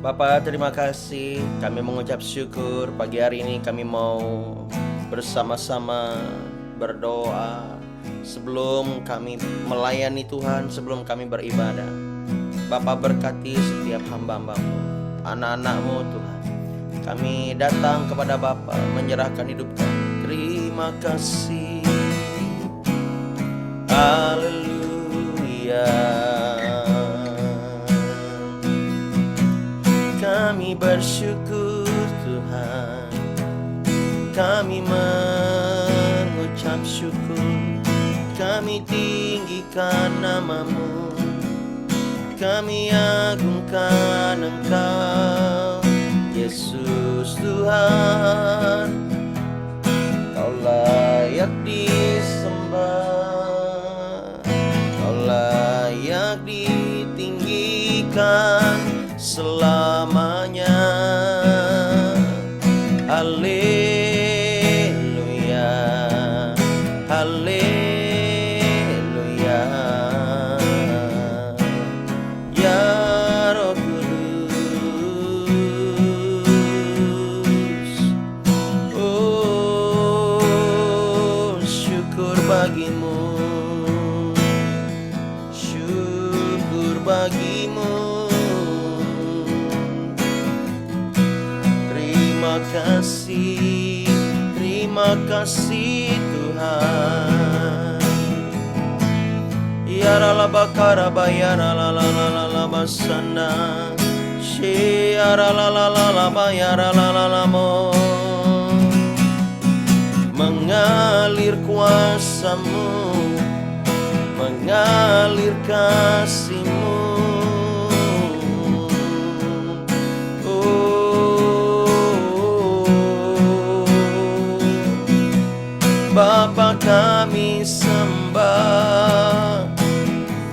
Bapa, terima kasih. Kami mengucap syukur pagi hari ini kami mau bersama-sama berdoa sebelum kami melayani Tuhan, sebelum kami beribadah. Bapa, berkati setiap hamba-Hamba-Mu, anak-anak-Mu Tuhan. Kami datang kepada Bapa menyerahkan hidup kami. Terima kasih. Haleluya. Kami bersyukur Tuhan, kami mengucap syukur, kami tinggikan nama-Mu, kami agungkan Engkau, Yesus Tuhan. Kau layak disembah, Kau layak ditinggikan selamanya. Haleluya, haleluya. Ya Roh Kudus, oh syukur bagimu, syukur bagimu. Terima kasih Tuhan. Ya la bakara bayara la la la la la basana, shiara la la la la bayara la la la mo. Mengalir kuasa-Mu, mengalir kasih-Mu. Bapa, kami sembah,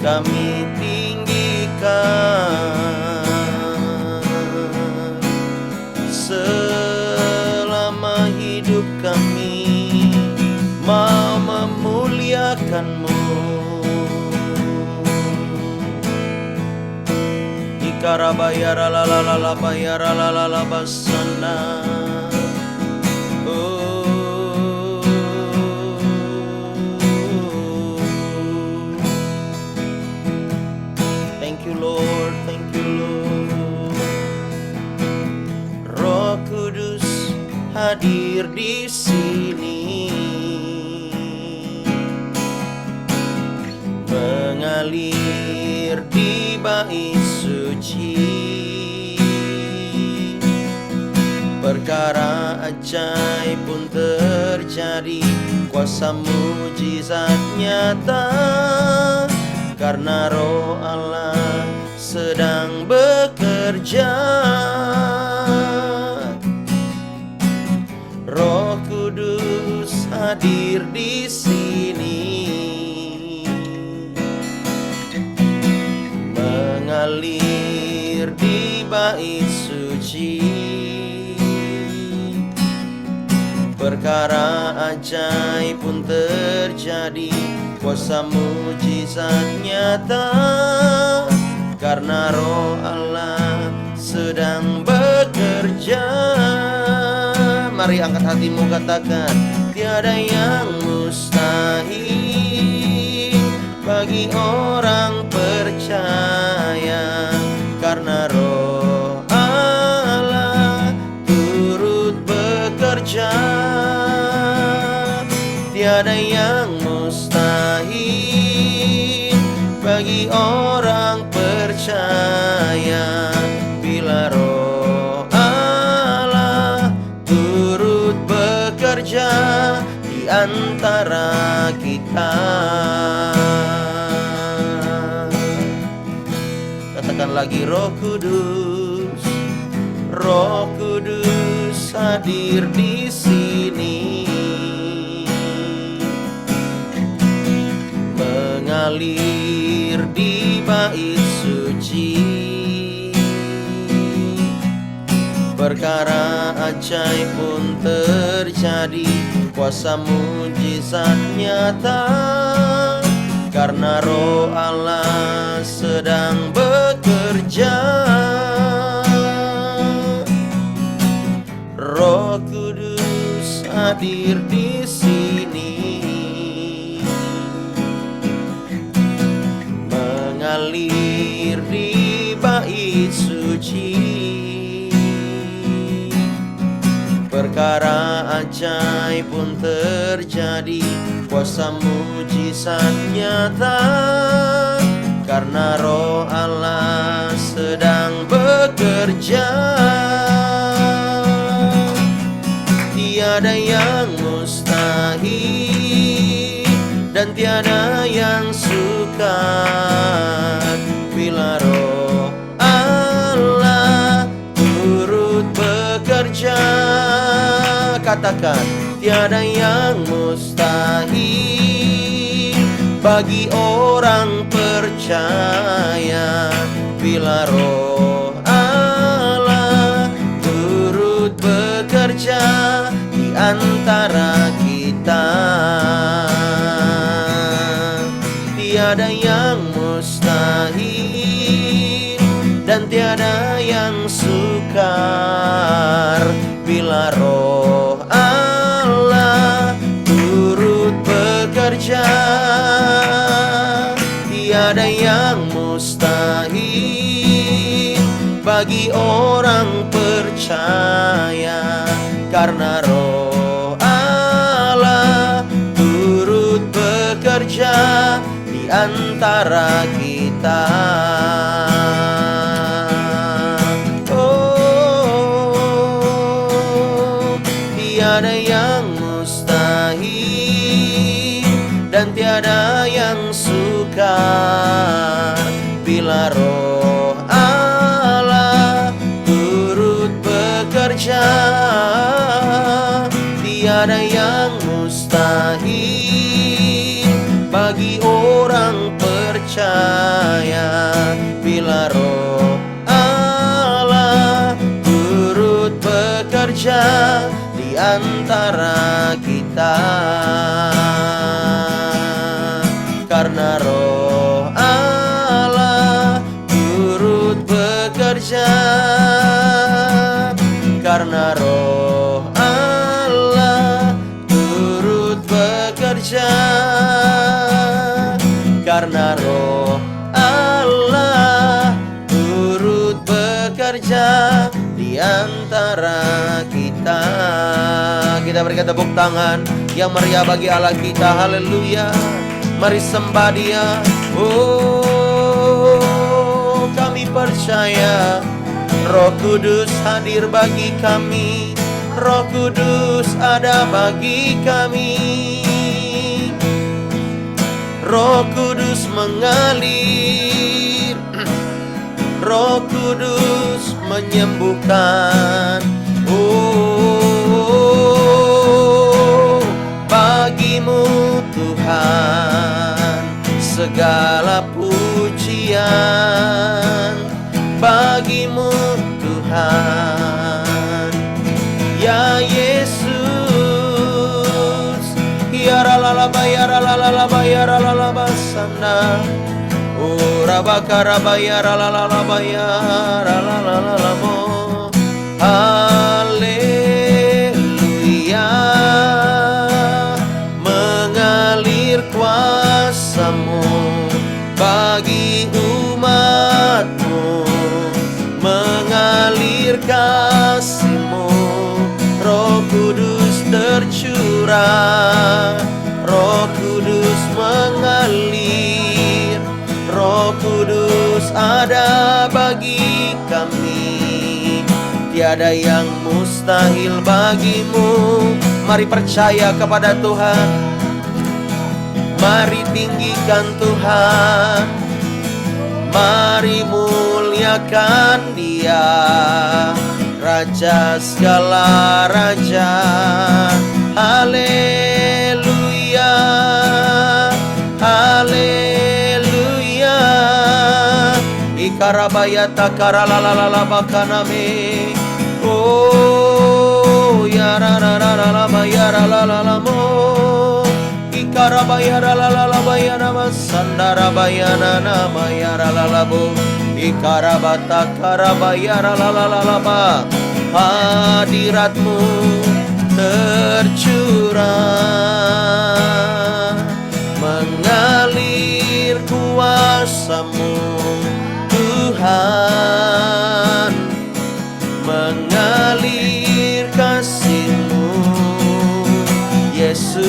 kami tinggikan selama hidup kami mau memuliakan-Mu. Ikarabayara la la la la bayara la la la basana. Thank you Lord, thank you Lord. Roh Kudus hadir di sini, mengalir di bait suci. Perkara ajaib pun terjadi, kuasa mujizat nyata, karena Roh Allah sedang bekerja. Roh Kudus hadir di sini, mengalir di bait suci. Perkara ajaib pun terjadi, kuasa mujizat nyata, karena Roh Allah sedang bekerja. Mari angkat hatimu, katakan, tiada yang mustahil bagi orang percaya, karena Roh Allah turut bekerja. Tiada yang mustahil bagi orang percaya, bila Roh Allah turut bekerja di antara kita. Katakan lagi, Roh Kudus, Roh Kudus hadir di sini, mengalir di bait suci. Perkara ajaib pun terjadi, kuasa mujizat nyata, karena Roh Allah sedang bekerja. hadir di sini, mengalir di bait suci. Perkara ajaib pun terjadi, kuasa mujizat nyata, karena Roh Allah sedang bekerja. Tiada yang mustahil dan tiada yang sukar bila Roh Allah turut bekerja. Katakan, tiada yang mustahil bagi orang percaya bila Roh Allah turut bekerja di antara kita. Tiada yang mustahil dan tiada yang sukar bila Roh Allah turut bekerja. Tiada yang mustahil bagi orang percaya, karena Roh Allah turut bekerja di antara kita. Tiada yang mustahil dan tiada yang sukar bila Roh Allah turut bekerja. Tiada yang mustahil bagi orang percaya bila Roh Allah turut bekerja di antara kita, karena Roh Allah turut bekerja, karena Roh Allah turut bekerja, karena Roh Allah turut bekerja di antara kita. Kita berikan tepuk tangan yang meriah bagi Allah kita. Haleluya. Mari sembah Dia. Oh, kami percaya Roh Kudus hadir bagi kami. Roh Kudus ada bagi kami. Roh Kudus mengalir. Roh Kudus menyembuhkan. Oh, bagimu Tuhan segala pujian, bagimu Tuhan ya Yesus. Ya ralalaba ya ralalaba ya ralalaba sana. Oh rabaka ya ralalaba ya ralalalamo. Haleluya, mengalir kuasa-Mu bagi umat-Mu, mengalir kasih-Mu. Roh Kudus tercurah, Roh Kudus mengalir, Roh Kudus ada bagi kami. Tiada yang mustahil bagimu. Mari percaya kepada Tuhan. Mari tinggikan Tuhan. Mari muliakan Dia, Raja segala raja. Haleluya, haleluya. Ikarabaya takaralalalala bakaname. Oh ya rarararalama ya ralalalamo. Ikarabaya ralalalabaya nama sandarabaya nama ya ralalabo. Ikarabata karabaya ralalalaba. Hadirat-Mu tercurah, mengalir kuasa-Mu Tuhan, mengalir kasih-Mu Yesus,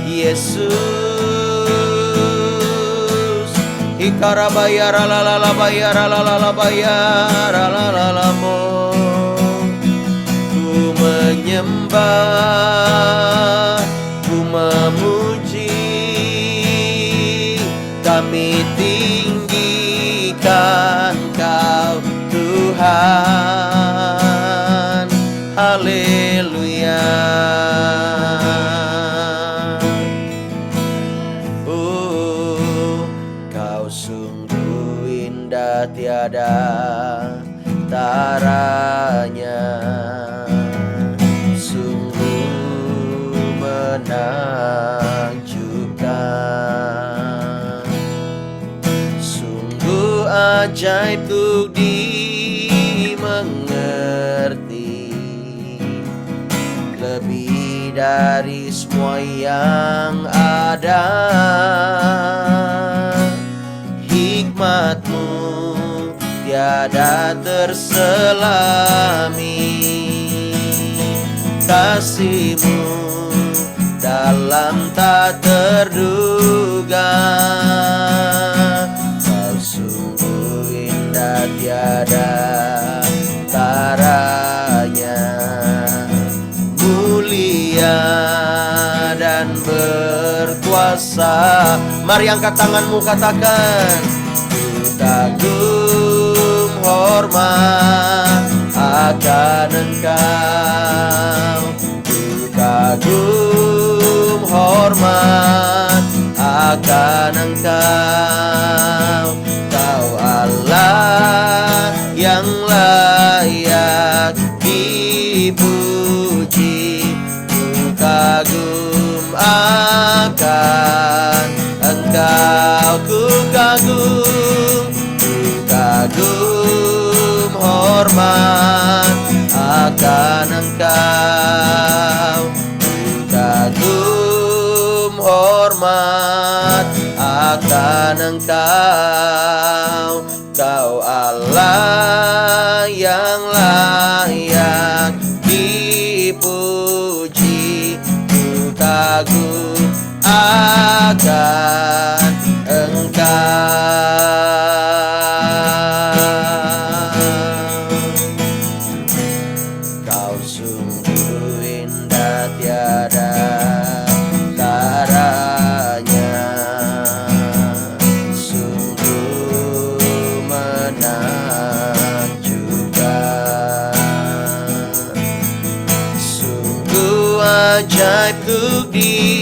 Yesus. Ikarabaya ralalala baya ralalala baya ralalala-Mu. Ku menyembah, ku memuji, kami tinggikan Kau Tuhan. Haleluya. Kau sungguh indah, tiada taranya, sungguh menakjubkan, sungguh ajaib untuk dimengerti, lebih dari semua yang ada. Hikmat-Mu tiada terselami, kasih-Mu dalam tak terduga. Kau sungguh indah, tiada taranya, mulia dan berkuasa. Mari angkat tanganmu, katakan, ku kagum hormat akan Engkau, ku kagum hormat akan Engkau. Kau Allah yang layak dipuji, ku kagum akan Engkau, ku kagum hormat akan Engkau, ku kagum hormat akan Engkau. Kau Allah yang layak dipuji, ku kagum akan Engkau. Kau sungguh indah, tiada taranya, sungguh menakjubkan, sungguh ajaib untuk dimengerti,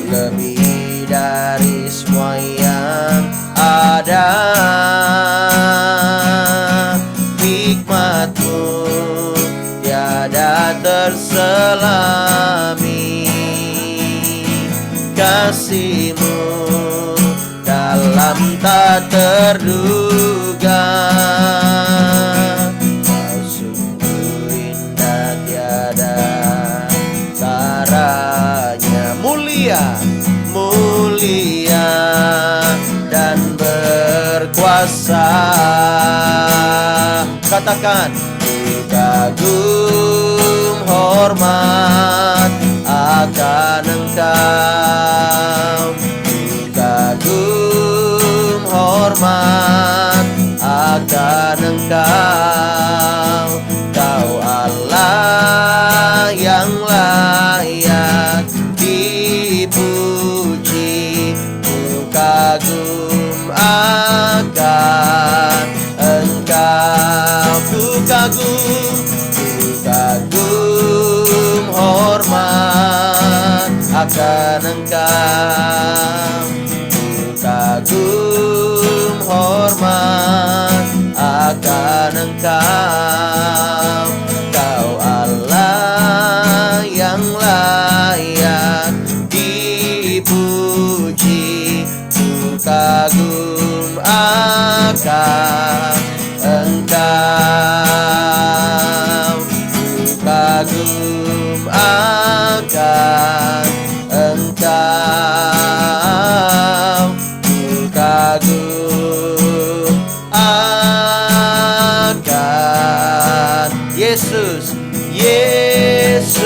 lebih dari semua yang ada. Hikmat-Mu tiada terselami, kasih-Mu dalam tak terduga. Kau sungguh indah, tiada taranya, mulia, mulia dan berkuasa. Katakan, ku kagum hormat akan Engkau, ku kagum hormat akan Engkau. Kau Allah yang layak dipuji, ku kagum akan Engkau, ku kagum hormat akan Engkau, ku kagum hormat akan Engkau. Kau Allah yang layak dipuji, ku kagum akan Yesus, Yesus.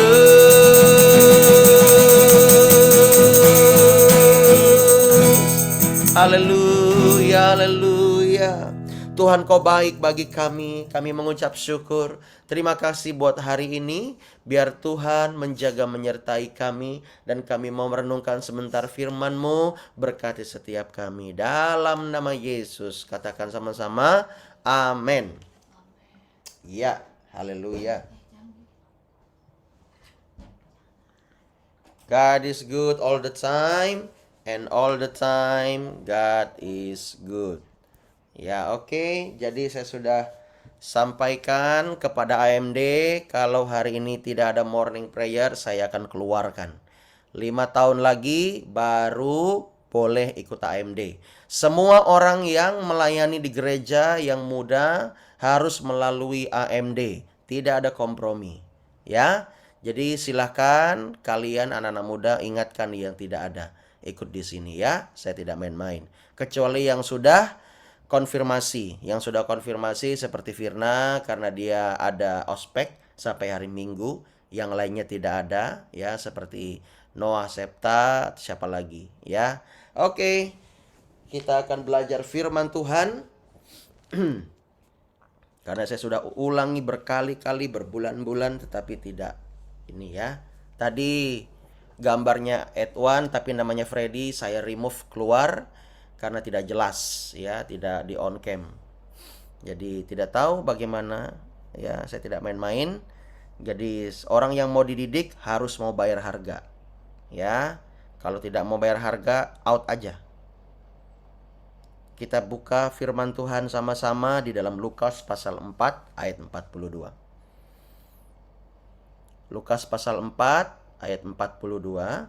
Haleluya, haleluya. Tuhan, Kau baik bagi kami. Kami mengucap syukur. Terima kasih buat hari ini. Biar Tuhan menjaga menyertai kami. Dan kami mau merenungkan sebentar firman-Mu. Berkati setiap kami. Dalam nama Yesus. Katakan sama-sama. Amin. Ya, haleluya. God is good all the time. And all the time God is good. Ya, oke. Jadi saya sudah sampaikan kepada AMD kalau hari ini tidak ada morning prayer, saya akan keluarkan. 5 tahun lagi baru boleh ikut AMD. Semua orang yang melayani di gereja yang muda harus melalui AMD. Tidak ada kompromi. Ya. Jadi silahkan kalian anak-anak muda ingatkan yang tidak ada. Ikut di sini ya, saya tidak main-main. Kecuali yang sudah konfirmasi. Yang sudah konfirmasi seperti Firna karena dia ada ospek sampai hari Minggu. Yang lainnya tidak ada ya, seperti Noah Septa, siapa lagi ya. Oke, kita akan belajar firman Tuhan. Karena saya sudah ulangi berkali-kali, berbulan-bulan, tetapi tidak ini ya. Tadi gambarnya Edwan tapi namanya Freddy saya remove keluar karena tidak jelas ya, tidak di on cam. Jadi tidak tahu bagaimana ya, saya tidak main-main. Jadi orang yang mau dididik harus mau bayar harga. Ya. Kalau tidak mau bayar harga, out aja. Kita buka firman Tuhan sama-sama di dalam Lukas pasal 4 ayat 42. Lukas pasal 4 ayat 42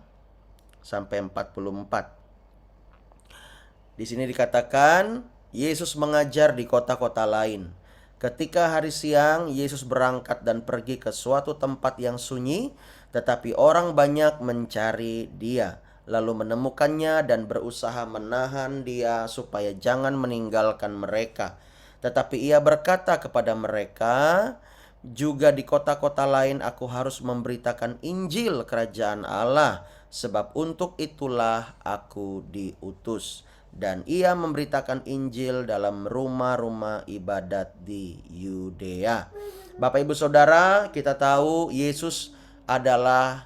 sampai 44. Di sini dikatakan Yesus mengajar di kota-kota lain. Ketika hari siang, Yesus berangkat dan pergi ke suatu tempat yang sunyi, tetapi orang banyak mencari Dia, lalu menemukannya dan berusaha menahan Dia supaya jangan meninggalkan mereka. Tetapi Ia berkata kepada mereka, juga di kota-kota lain aku harus memberitakan Injil kerajaan Allah, sebab untuk itulah aku diutus. Dan Ia memberitakan Injil dalam rumah-rumah ibadat di Yudea. Bapak Ibu Saudara, kita tahu Yesus adalah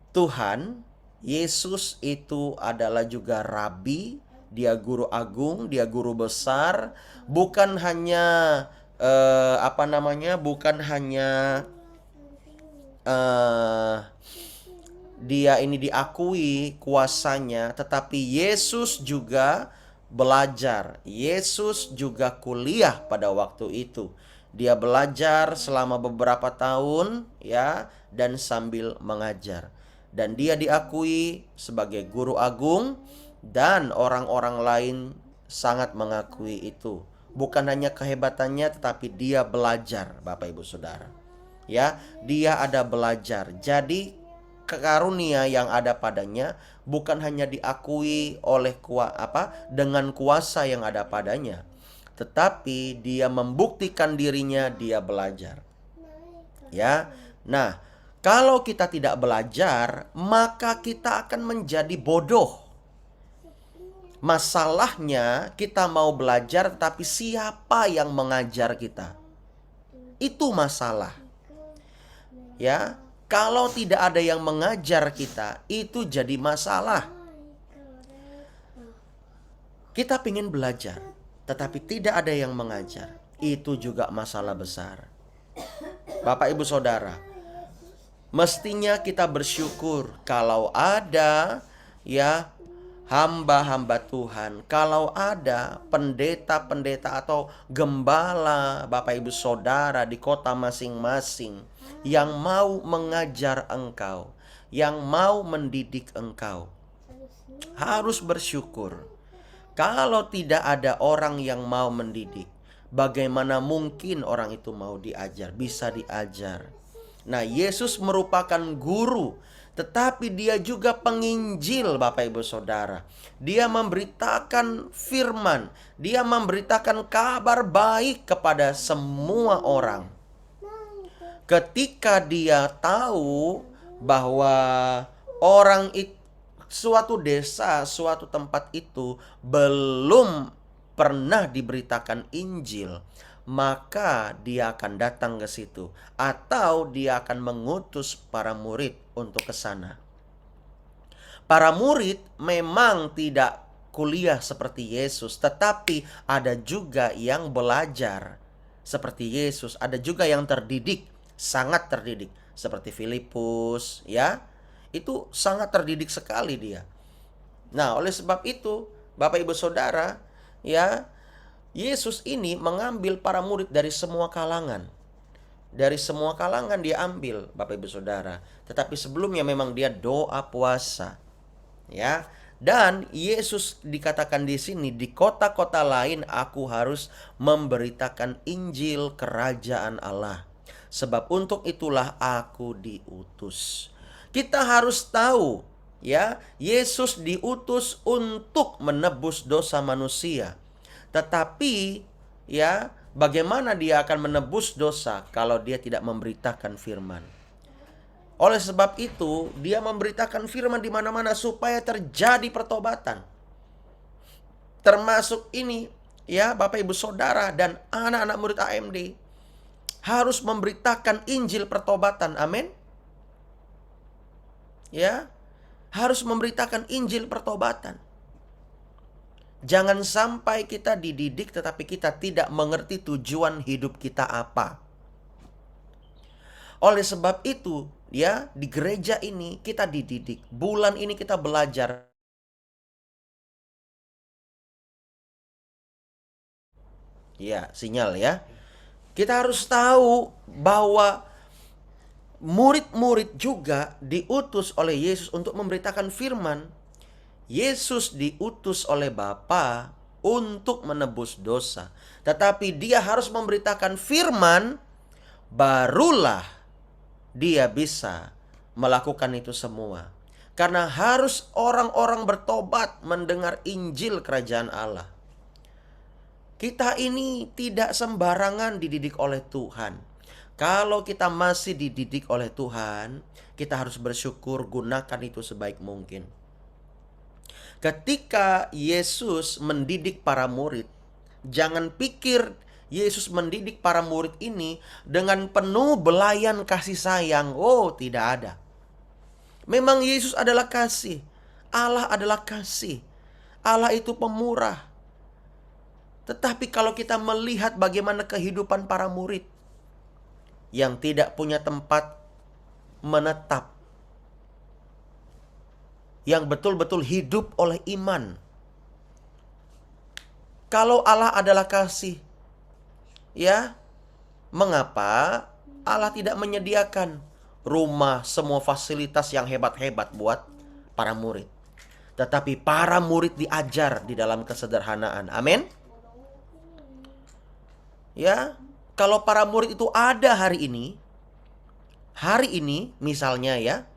Tuhan. Yesus itu adalah juga Rabi. Dia guru agung, dia guru besar. Bukan hanya bukan hanya dia ini diakui kuasanya, tetapi Yesus juga belajar. Yesus juga kuliah pada waktu itu. Dia belajar selama beberapa tahun ya, dan sambil mengajar. Dan dia diakui sebagai guru agung dan orang-orang lain sangat mengakui itu. Bukan hanya kehebatannya tetapi dia belajar, Bapak Ibu Saudara. Ya, dia ada belajar. Jadi karunia yang ada padanya bukan hanya diakui oleh dengan kuasa yang ada padanya, tetapi dia membuktikan dirinya, dia belajar. Ya. Nah, kalau kita tidak belajar, maka kita akan menjadi bodoh. Masalahnya kita mau belajar tetapi siapa yang mengajar kita? Itu masalah. Ya, kalau tidak ada yang mengajar kita, itu jadi masalah. Kita ingin belajar, tetapi tidak ada yang mengajar. Itu juga masalah besar. Bapak Ibu Saudara, mestinya kita bersyukur kalau ada ya hamba-hamba Tuhan, kalau ada pendeta-pendeta atau gembala Bapak Ibu Saudara di kota masing-masing yang mau mengajar engkau, yang mau mendidik engkau. Harus bersyukur. Kalau tidak ada orang yang mau mendidik, bagaimana mungkin orang itu mau diajar, bisa diajar. Nah, Yesus merupakan guru, tetapi dia juga penginjil, Bapak Ibu Saudara. Dia memberitakan firman, dia memberitakan kabar baik kepada semua orang. Ketika dia tahu bahwa orang itu, suatu desa, suatu tempat itu belum pernah diberitakan Injil, maka dia akan datang ke situ atau dia akan mengutus para murid untuk ke sana. Para murid memang tidak kuliah seperti Yesus, tetapi ada juga yang belajar seperti Yesus, ada juga yang terdidik, sangat terdidik seperti Filipus, ya. Itu sangat terdidik sekali dia. Nah, oleh sebab itu, Bapak Ibu Saudara, ya, Yesus ini mengambil para murid dari semua kalangan. Dari semua kalangan dia ambil, Bapak Ibu Saudara. Tetapi sebelumnya memang dia doa puasa. Ya. Dan Yesus dikatakan di sini, di kota-kota lain aku harus memberitakan Injil kerajaan Allah. Sebab untuk itulah aku diutus. Kita harus tahu, ya, Yesus diutus untuk menebus dosa manusia. Tetapi, ya, bagaimana dia akan menebus dosa kalau dia tidak memberitakan firman? Oleh sebab itu, dia memberitakan firman di mana-mana supaya terjadi pertobatan. Termasuk ini, ya, Bapak Ibu Saudara dan anak-anak murid AMD harus memberitakan Injil pertobatan. Amin. Ya, harus memberitakan Injil pertobatan. Jangan sampai kita dididik tetapi kita tidak mengerti tujuan hidup kita apa. Oleh sebab itu, ya, di gereja ini kita dididik. Bulan ini kita belajar. Ya, sinyal ya. Kita harus tahu bahwa murid-murid juga diutus oleh Yesus untuk memberitakan firman. Yesus diutus oleh Bapa untuk menebus dosa. Tetapi dia harus memberitakan firman, barulah dia bisa melakukan itu semua. Karena harus orang-orang bertobat mendengar Injil kerajaan Allah. Kita ini tidak sembarangan dididik oleh Tuhan. Kalau kita masih dididik oleh Tuhan, kita harus bersyukur, gunakan itu sebaik mungkin. Ketika Yesus mendidik para murid, jangan pikir Yesus mendidik para murid ini dengan penuh belayan kasih sayang. Oh, tidak ada. Memang Yesus adalah kasih. Allah adalah kasih. Allah itu pemurah. Tetapi kalau kita melihat bagaimana kehidupan para murid yang tidak punya tempat menetap, yang betul-betul hidup oleh iman. Kalau Allah adalah kasih, ya, mengapa Allah tidak menyediakan rumah, semua fasilitas yang hebat-hebat buat para murid? Tetapi para murid diajar di dalam kesederhanaan. Amin. Ya, kalau para murid itu ada hari ini misalnya, ya,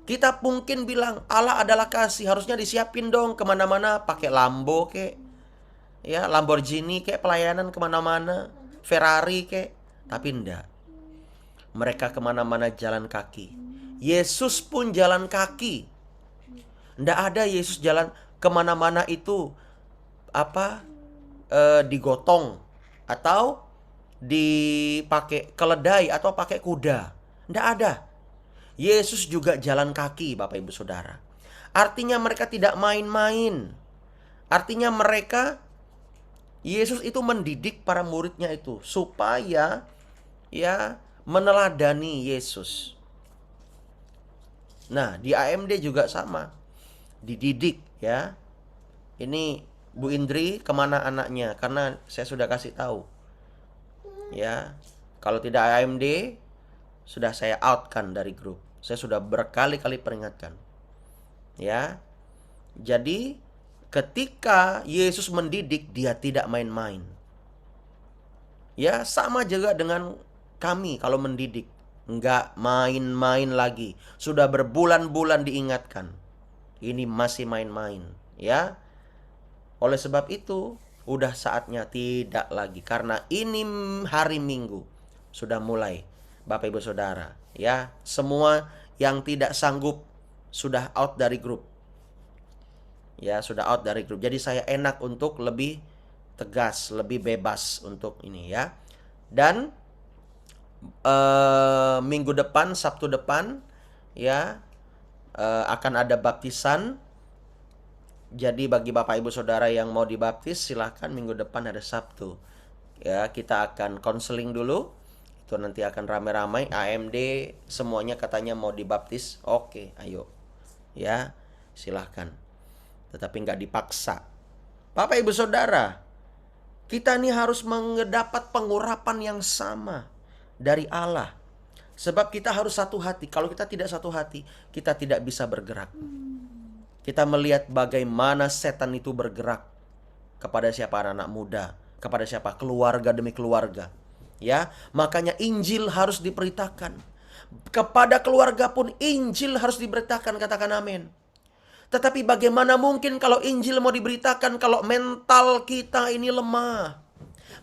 kita mungkin bilang Allah adalah kasih, harusnya disiapin dong kemana-mana pakai Lambo kek, ya, Lamborghini kek, pelayanan kemana-mana, Ferrari kek. Tapi enggak, mereka kemana-mana jalan kaki. Yesus pun jalan kaki. Enggak ada Yesus jalan kemana-mana itu digotong atau dipakai keledai atau pakai kuda. Enggak ada. Yesus juga jalan kaki, Bapak Ibu Saudara. Artinya mereka tidak main-main. Artinya mereka, Yesus itu mendidik para muridnya itu supaya, ya, meneladani Yesus. Nah, di AMD juga sama. Dididik, ya. Ini Bu Indri kemana anaknya? Karena saya sudah kasih tahu, ya, kalau tidak AMD sudah saya outkan dari grup. Saya sudah berkali-kali peringatkan, ya. Jadi ketika Yesus mendidik, dia tidak main-main. Ya, sama juga dengan kami kalau mendidik, enggak main-main lagi. Sudah berbulan-bulan diingatkan, ini masih main-main, ya. Oleh sebab itu, udah saatnya tidak lagi. Karena ini hari Minggu. sudah mulai, Bapak Ibu Saudara. Ya, semua yang tidak sanggup sudah out dari grup. Ya, sudah out dari grup. Jadi saya enak untuk lebih tegas, lebih bebas untuk ini ya. Dan minggu depan, Sabtu depan ya, akan ada baptisan. Jadi bagi Bapak Ibu Saudara yang mau dibaptis, silahkan minggu depan ada Sabtu. Ya, kita akan konseling dulu. Itu nanti akan rame-ramai. AMD semuanya katanya mau dibaptis. Oke, ayo. Ya, silahkan. Tetapi nggak dipaksa. Bapak Ibu Saudara, kita ini harus mendapat pengurapan yang sama dari Allah. Sebab kita harus satu hati. Kalau kita tidak satu hati, kita tidak bisa bergerak. Kita melihat bagaimana setan itu bergerak kepada siapa anak muda, kepada siapa keluarga demi keluarga. Ya, makanya Injil harus diberitakan. Kepada keluarga pun Injil harus diberitakan, katakan amin. Tetapi bagaimana mungkin kalau Injil mau diberitakan kalau mental kita ini lemah.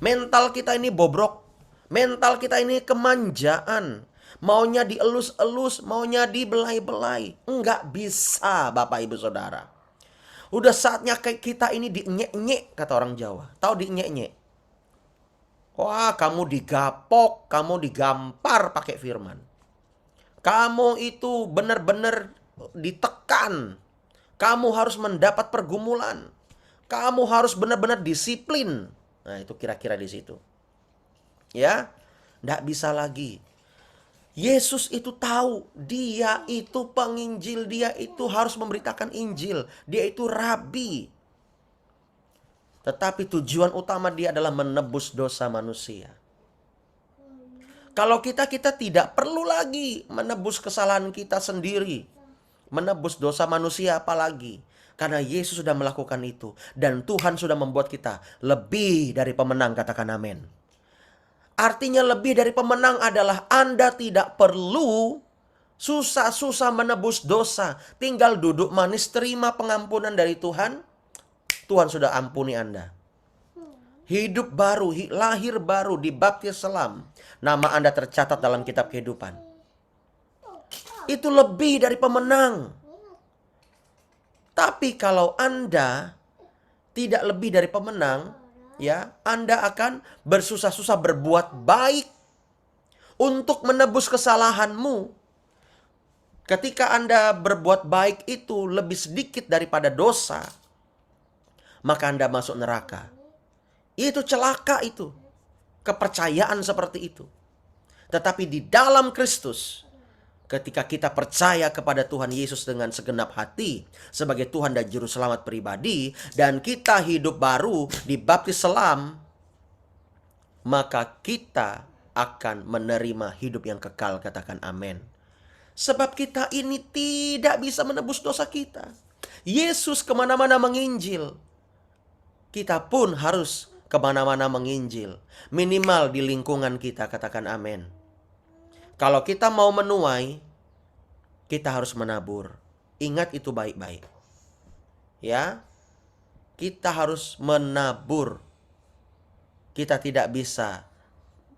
Mental kita ini bobrok. Mental kita ini kemanjaan. Maunya dielus-elus, maunya dibelai-belai. Enggak bisa, Bapak Ibu Saudara. Udah saatnya kayak kita ini dinyek-nyek, kata orang Jawa. Tahu dinyek-nyek? Wah, kamu digapok, kamu digampar pakai firman. Kamu itu benar-benar ditekan. Kamu harus mendapat pergumulan. Kamu harus benar-benar disiplin. Nah, itu kira-kira di situ. Ya, enggak bisa lagi. Yesus itu tahu, dia itu penginjil, dia itu harus memberitakan Injil, dia itu rabi. Tetapi tujuan utama dia adalah menebus dosa manusia. Kalau kita tidak perlu lagi menebus kesalahan kita sendiri, menebus dosa manusia apalagi. Karena Yesus sudah melakukan itu. Dan Tuhan sudah membuat kita lebih dari pemenang, katakan amin. Artinya lebih dari pemenang adalah Anda tidak perlu susah-susah menebus dosa. Tinggal duduk manis terima pengampunan dari Tuhan. Tuhan sudah ampuni Anda. Hidup baru, lahir baru, dibaptis selam. Nama Anda tercatat dalam kitab kehidupan. Itu lebih dari pemenang. Tapi kalau Anda tidak lebih dari pemenang, ya, Anda akan bersusah-susah berbuat baik untuk menebus kesalahanmu. Ketika Anda berbuat baik itu lebih sedikit daripada dosa, maka Anda masuk neraka. Itu celaka itu. Kepercayaan seperti itu. Tetapi di dalam Kristus, ketika kita percaya kepada Tuhan Yesus dengan segenap hati sebagai Tuhan dan Juru Selamat pribadi, dan kita hidup baru, dibaptis selam, maka kita akan menerima hidup yang kekal, katakan amin. Sebab kita ini tidak bisa menebus dosa kita. Yesus kemana-mana menginjil. Kita pun harus kemana-mana menginjil. Minimal di lingkungan kita, katakan amin. Kalau kita mau menuai, kita harus menabur. Ingat itu baik-baik. Ya, kita harus menabur. Kita tidak bisa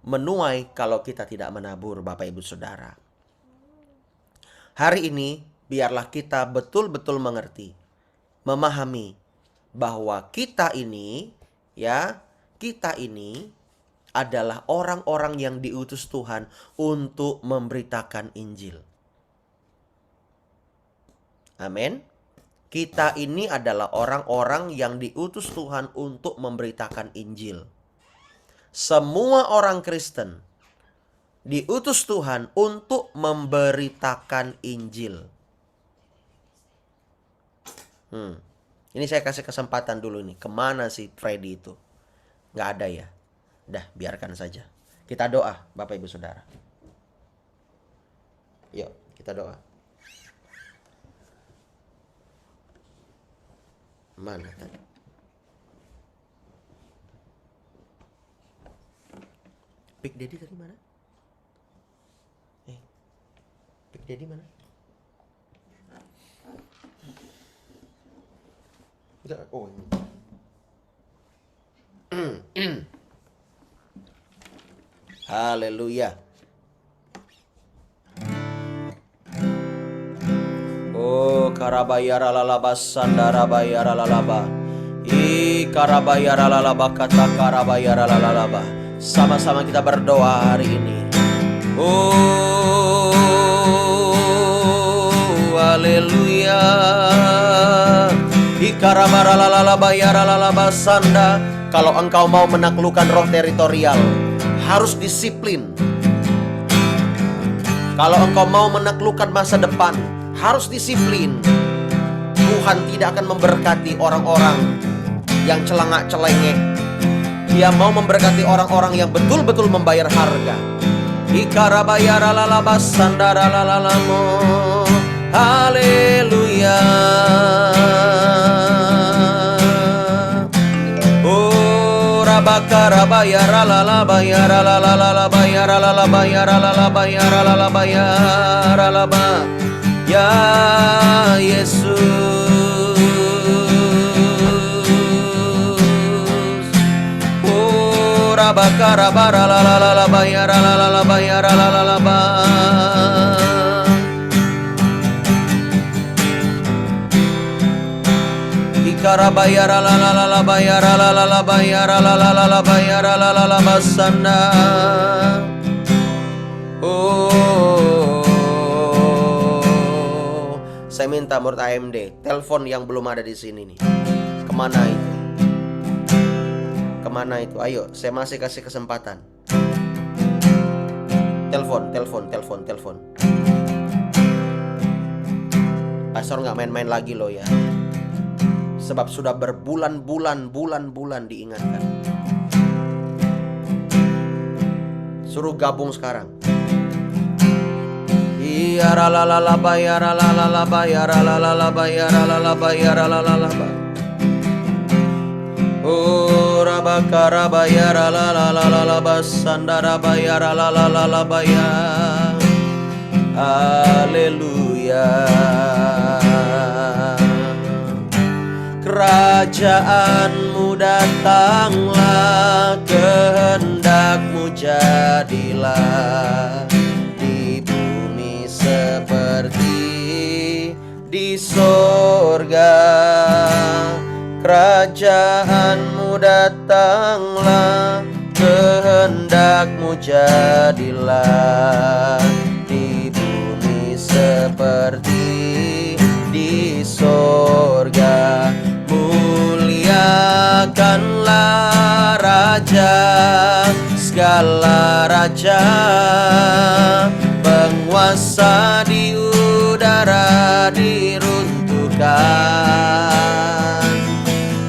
menuai kalau kita tidak menabur, Bapak Ibu Saudara. Hari ini, biarlah kita betul-betul mengerti, memahami bahwa kita ini, ya, kita ini adalah orang-orang yang diutus Tuhan untuk memberitakan Injil. Amin. Kita ini adalah orang-orang yang diutus Tuhan untuk memberitakan Injil. Semua orang Kristen diutus Tuhan untuk memberitakan Injil. Ini saya kasih kesempatan dulu nih. Kemana sih Freddy itu? Nggak ada ya? Dah, biarkan saja. Kita doa, Bapak Ibu Saudara. Yuk, kita doa. Mana tadi? Big Daddy tadi mana? Big Daddy mana? Oh, ini. Haleluya. Oh, karabayara lalaba sandara bayara lalaba. Karabayara lalaba kata karabayara lalaba. Sama-sama kita berdoa hari ini. Oh, haleluya. Ikarabara lalaba yara lalaba sanda. Kalau engkau mau menaklukkan roh teritorial, harus disiplin. Kalau engkau mau menaklukkan masa depan, harus disiplin. Tuhan tidak akan memberkati orang-orang yang celengak-celengek. Dia mau memberkati orang-orang yang betul-betul membayar harga. Ikarabayara lalaba sandara lalalamo. Haleluya. Oh, rabakarabayara lalabayara lalalabayara lalabayara lalabayara lalabayara laba. Ya Yesus, oh rabakarabara lalalabayara lalalabayara lalalaba. Ikarabayara lalalabayara lalalabayara lalalabayara lalalabasanda. Saya minta murid AMD, telepon yang belum ada di sini nih. Kemana itu? Kemana itu? Ayo, saya masih kasih kesempatan. Telepon. Pastor nggak main-main lagi loh ya. Sebab sudah berbulan-bulan diingatkan. Suruh gabung sekarang. Yara la la la ba yara la la la ba yara la la la ba yara la la ba yara la la la ba. Oh rabakara ba yara la la la la la ba sandara ba yara la la la la ba ya. Haleluya. Kerajaanmu datanglah, kehendakmu jadilah seperti di sorga. Kerajaanmu datanglah, kehendakmu jadilah di bumi seperti di sorga. Muliakanlah Raja, segala raja, penguasa di udara diruntuhkan.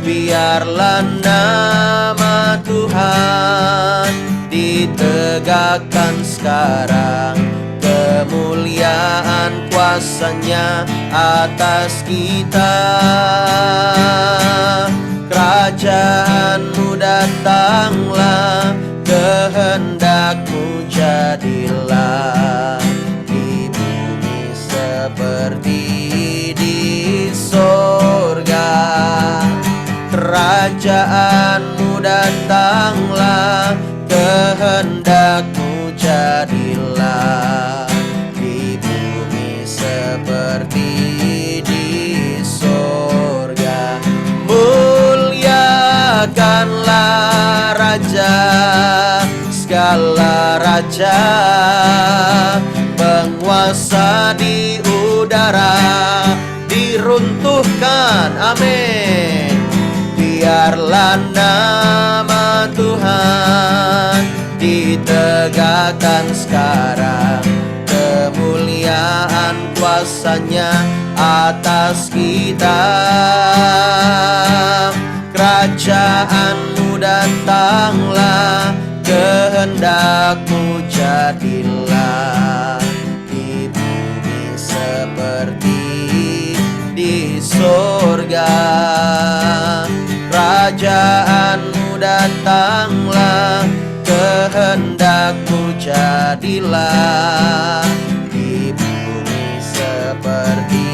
Biarlah nama Tuhan ditegakkan sekarang. Kemuliaan kuasanya atas kita. Kerajaanmu datanglah, kehendakmu jadilah di bumi seperti di sorga. Kerajaanmu datanglah, kehendakmu jadilah di bumi seperti di sorga. Muliakanlah Raja, segala raja, penguasa di udara diruntuhkan. Amin. Biarlah nama Tuhan ditegakkan sekarang. Kemuliaan kuasanya atas kita. Kerajaanmu datanglah, kehendakmu jadilah di bumi seperti di sorga. Kerajaanmu datanglah, kehendakmu jadilah di bumi seperti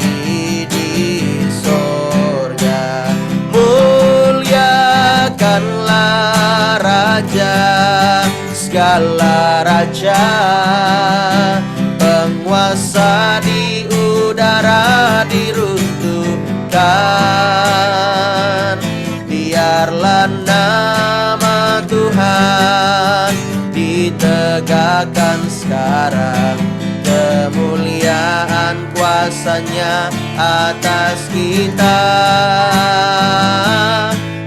di sorga. Muliakanlah Raja, segala raja, penguasa di udara diruntuhkan. Biarlah nama Tuhan ditegakkan sekarang, kemuliaan kuasanya atas kita.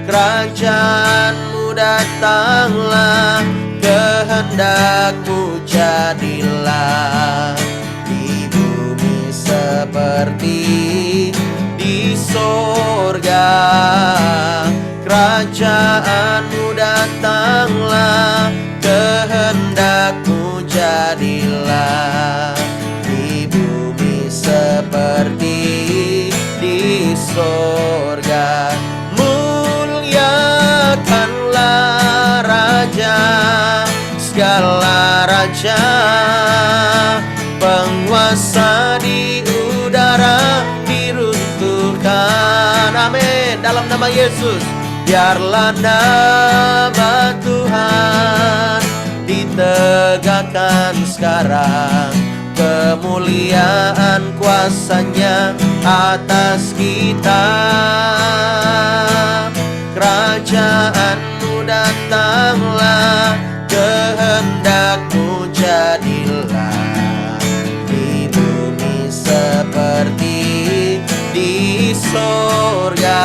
Kerajaanmu datanglah, kehendakmu jadilah, di bumi seperti di sorga. Kerajaanmu datanglah, kehendakmu jadilah, di bumi seperti di sorga. Muliakanlah Raja, segala raja, penguasa di udara diruntuhkan. Amin. Dalam nama Yesus, biarlah nama Tuhan ditegakkan sekarang, kemuliaan kuasanya atas kita. Kerajaanmu datanglah, kehendakmu jadilah, di bumi seperti di sorga.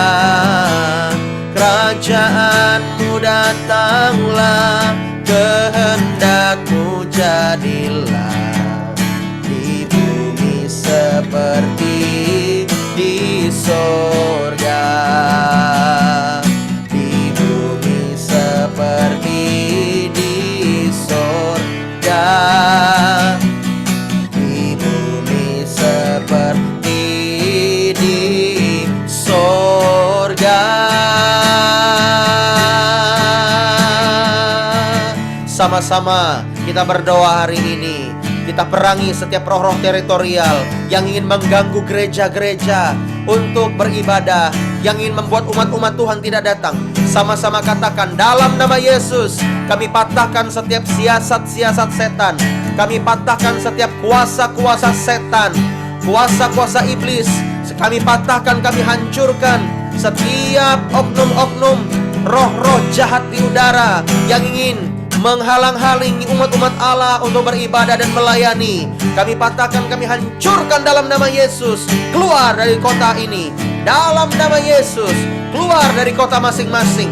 Kerajaanmu datanglah, kehendakmu jadilah, di bumi seperti di sorga. Di bumi seperti di sorga. Di bumi seperti di sorga. Sama-sama kita berdoa hari ini. Kita perangi setiap roh-roh teritorial yang ingin mengganggu gereja-gereja untuk beribadah, yang ingin membuat umat-umat Tuhan tidak datang. Sama-sama katakan, dalam nama Yesus, kami patahkan setiap siasat-siasat setan. Kami patahkan setiap kuasa-kuasa setan, kuasa-kuasa iblis. Kami patahkan, kami hancurkan setiap oknum-oknum roh-roh jahat di udara yang ingin menghalang-halangi umat-umat Allah untuk beribadah dan melayani. Kami patahkan, kami hancurkan dalam nama Yesus. Keluar dari kota ini dalam nama Yesus. Keluar dari kota masing-masing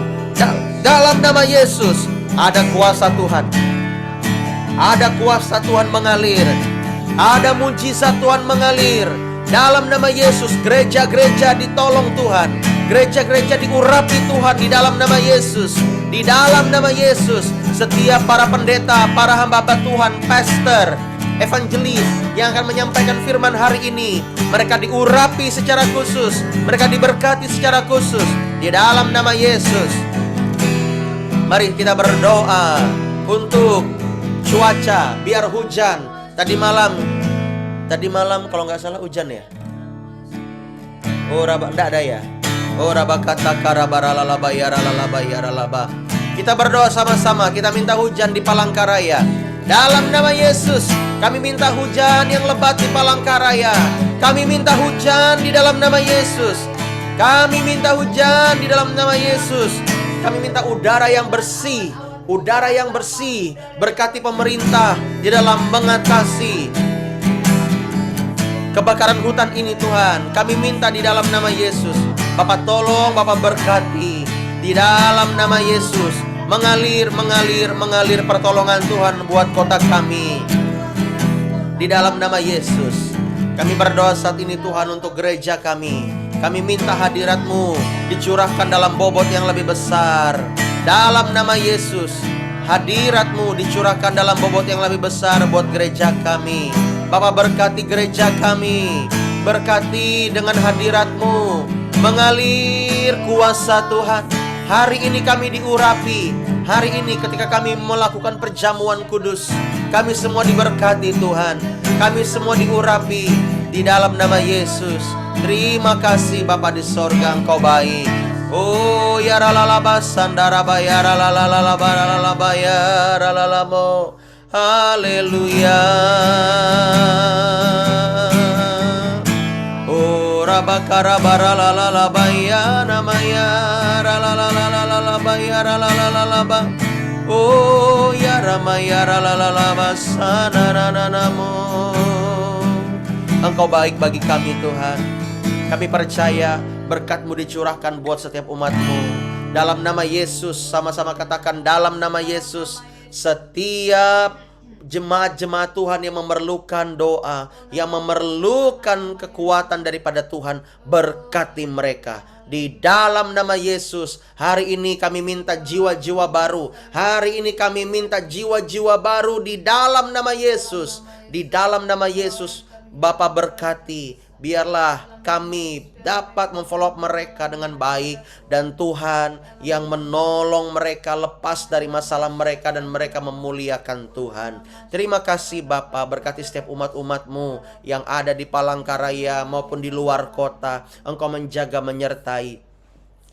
dalam nama Yesus. Ada kuasa Tuhan, ada kuasa Tuhan mengalir, ada mujizat Tuhan mengalir. Dalam nama Yesus, gereja-gereja ditolong Tuhan, gereja-gereja diurapi Tuhan di dalam nama Yesus. Di dalam nama Yesus, setiap para pendeta, para hamba-hamba Tuhan, pastor, evangelis yang akan menyampaikan firman hari ini, mereka diurapi secara khusus, mereka diberkati secara khusus di dalam nama Yesus. Mari kita berdoa untuk cuaca, biar hujan. Tadi malam kalau nggak salah hujan ya. Oh, enggak ada ya. Oh, rabakata karabaralaba yaralaba yaralaba. Kita berdoa sama-sama, kita minta hujan di Palangkaraya. Dalam nama Yesus, kami minta hujan yang lebat di Palangkaraya. Kami minta hujan di dalam nama Yesus. Kami minta hujan di dalam nama Yesus. Kami minta udara yang bersih, udara yang bersih. Berkati pemerintah di dalam mengatasi kebakaran hutan ini Tuhan. Kami minta di dalam nama Yesus. Bapak tolong, Bapak berkati di dalam nama Yesus. Mengalir pertolongan Tuhan buat kota kami. Di dalam nama Yesus, kami berdoa saat ini Tuhan untuk gereja kami. Kami minta hadirat-Mu dicurahkan dalam bobot yang lebih besar. Dalam nama Yesus, hadirat-Mu dicurahkan dalam bobot yang lebih besar buat gereja kami. Bapak berkati gereja kami, berkati dengan hadirat-Mu. Mengalir kuasa Tuhan. Hari ini kami diurapi. Hari ini ketika kami melakukan perjamuan kudus, kami semua diberkati Tuhan. Kami semua diurapi di dalam nama Yesus. Terima kasih Bapa di sorga, Engkau baik. Oh ya ralalaba sandaraba ya ralalalaba ralalaba ya ralalamo. Haleluya. Oh rabakara baralalaba ya namaya ralalalaba ya ralalalaba. Oh ya ramaya ralalalaba sanananamo. Engkau baik bagi kami Tuhan. Kami percaya berkat-Mu dicurahkan buat setiap umat-Mu. Dalam nama Yesus, sama-sama katakan dalam nama Yesus. Setiap jemaat-jemaat Tuhan yang memerlukan doa, yang memerlukan kekuatan daripada Tuhan, berkati mereka. Di dalam nama Yesus, hari ini kami minta jiwa-jiwa baru. Hari ini kami minta jiwa-jiwa baru di dalam nama Yesus. Di dalam nama Yesus, Bapa berkati. Biarlah kami dapat memfollow up mereka dengan baik. Dan Tuhan yang menolong mereka lepas dari masalah mereka. Dan mereka memuliakan Tuhan. Terima kasih Bapa, berkati setiap umat-umat-Mu yang ada di Palangkaraya maupun di luar kota. Engkau menjaga, menyertai.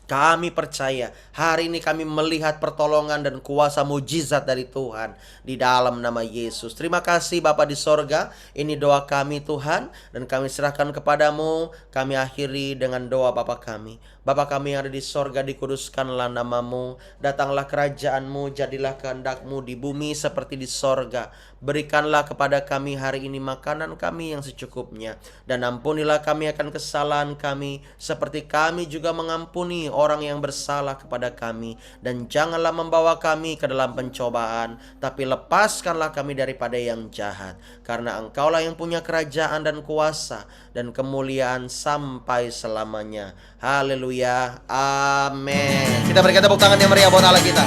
Kami percaya hari ini kami melihat pertolongan dan kuasa mujizat dari Tuhan di dalam nama Yesus. Terima kasih Bapa di sorga. Ini doa kami Tuhan, dan kami serahkan kepadamu. Kami akhiri dengan doa Bapa kami. Bapa kami yang ada di sorga, dikuduskanlah namamu. Datanglah kerajaanmu, jadilah kehendak-Mu di bumi seperti di sorga. Berikanlah kepada kami hari ini makanan kami yang secukupnya. Dan ampunilah kami akan kesalahan kami, seperti kami juga mengampuni orang yang bersalah kepada kami. Dan janganlah membawa kami ke dalam pencobaan, tapi lepaskanlah kami daripada yang jahat. Karena Engkaulah yang punya kerajaan dan kuasa dan kemuliaan sampai selamanya. Haleluya, amin. Kita berikan tepuk tangan yang meriah buat Allah kita.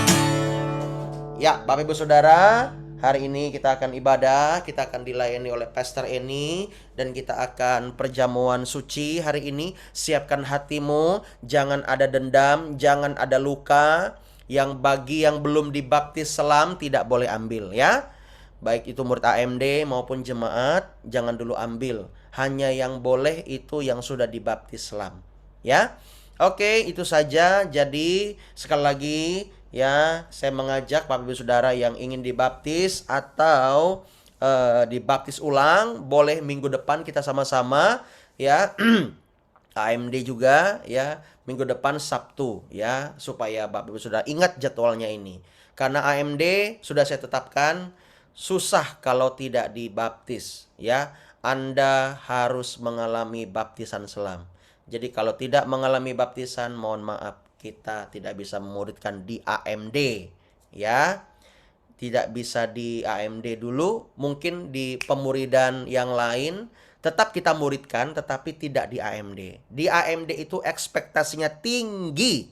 Ya, Bapak Ibu Saudara, hari ini kita akan ibadah, kita akan dilayani oleh Pastor Eni, dan kita akan perjamuan suci hari ini. Siapkan hatimu, jangan ada dendam, jangan ada luka. Yang bagi yang belum dibaptis selam tidak boleh ambil ya. Baik itu murid AMD maupun jemaat, jangan dulu ambil. Hanya yang boleh itu yang sudah dibaptis selam ya. Oke, itu saja. Jadi sekali lagi ya, saya mengajak Bapak Ibu Saudara yang ingin dibaptis atau dibaptis ulang, boleh minggu depan kita sama-sama ya. AMD juga ya, minggu depan Sabtu ya, supaya Bapak Ibu Saudara ingat jadwalnya ini. Karena AMD sudah saya tetapkan, susah kalau tidak dibaptis ya. Anda harus mengalami baptisan selam. Jadi kalau tidak mengalami baptisan, mohon maaf, kita tidak bisa memuridkan di AMD ya. Tidak bisa di AMD dulu, mungkin di pemuridan yang lain tetap kita muridkan, tetapi tidak di AMD. Di AMD itu ekspektasinya tinggi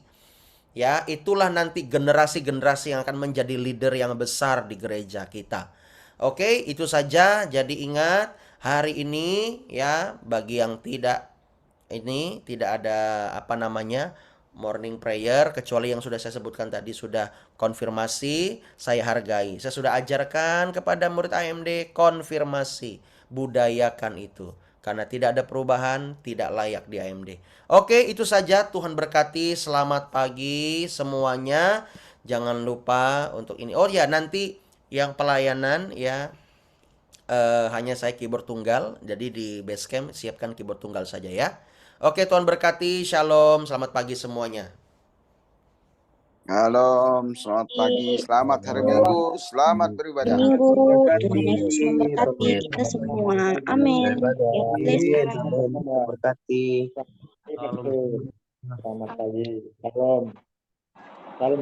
ya. Itulah nanti generasi-generasi yang akan menjadi leader yang besar di gereja kita. Oke, itu saja. Jadi ingat, hari ini ya, bagi yang tidak ada morning prayer, kecuali yang sudah saya sebutkan tadi sudah konfirmasi, saya hargai. Saya sudah ajarkan kepada murid AMD konfirmasi, budayakan itu. Karena tidak ada perubahan, tidak layak di AMD. Oke, itu saja. Tuhan berkati. Selamat pagi semuanya. Jangan lupa untuk ini. Oh ya, nanti yang pelayanan ya, hanya saya keyboard tunggal. Jadi di Basecamp siapkan keyboard tunggal saja ya. Oke, Tuhan berkati. Shalom. Selamat pagi semuanya. Shalom, selamat pagi, selamat hari Minggu, selamat beribadah. Minggu, Tuhan Yesus memberkati kita semua. Amin. Berkati. Selamat pagi. Shalom. Salam.